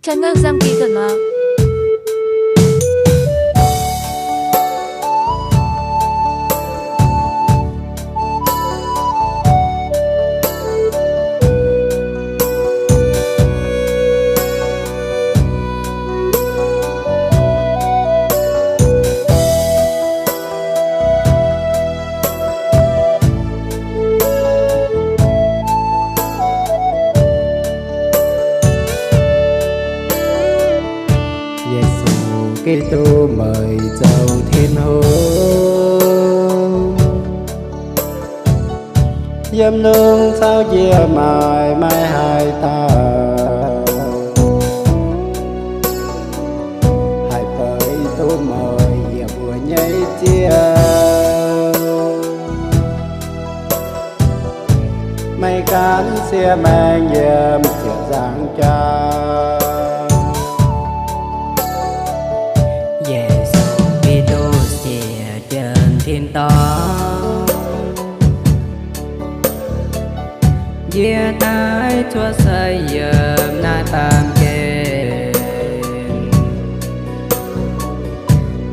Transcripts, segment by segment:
Channel giam ký gần mà. Kitô mời dầu thiên hương dâm nương sao chia mãi mãi hai ta hai bởi tô mời giờ vừa nhảy chia mây cán xe mang dâm chiều giang cha thiên to chia tay chúa xây dầm na tam kề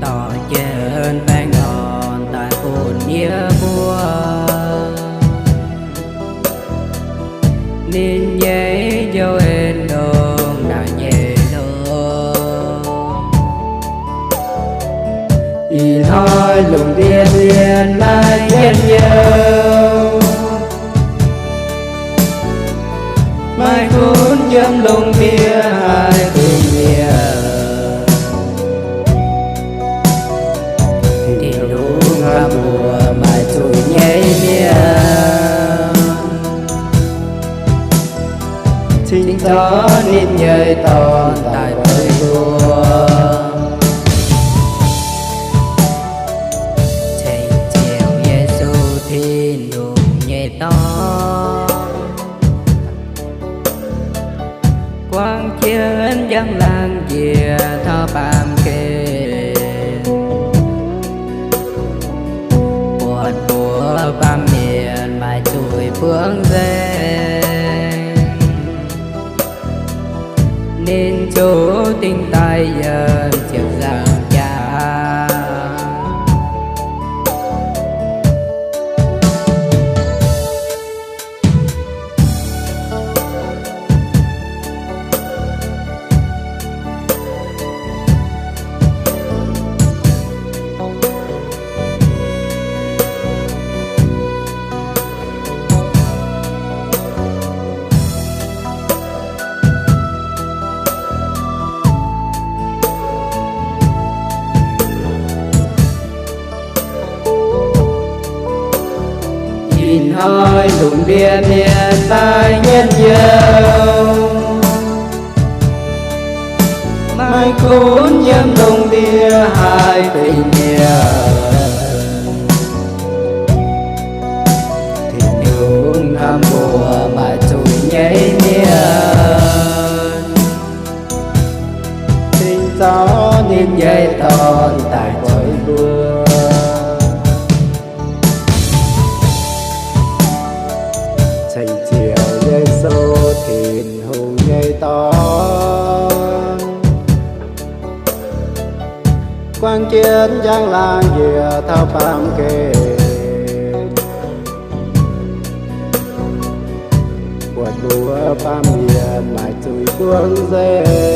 tỏ chân bang ngọn tại phồn nhớ vua nên giấy dấu em đường đã nhẹ luôn in thôi lùng điên điên mai yên nhau mai cuốn dâm lùng bia hai tình nghĩa thì đúng ngắm mùa mai trôi nhảy mía chính gió nên nhảy to tại bơi vua quang chiến dân làng dìa thơ bàm kê buồn của bàm miền mai chùi phương dê nên chỗ tinh tay dần chiều giang cha in hơi lùng điên điên tai nhân dâu mai cuốn dâm lùng bia hai tình nghĩa thì nhung năm mùa mà trôi nhảy miên tình gió nên dây ton tại cõi mưa thành chiều dây sâu thìn hùng nhây to quang chiến giang làng dìa thao phàm kê buồn đùa phàm miền mãi chùi phương dê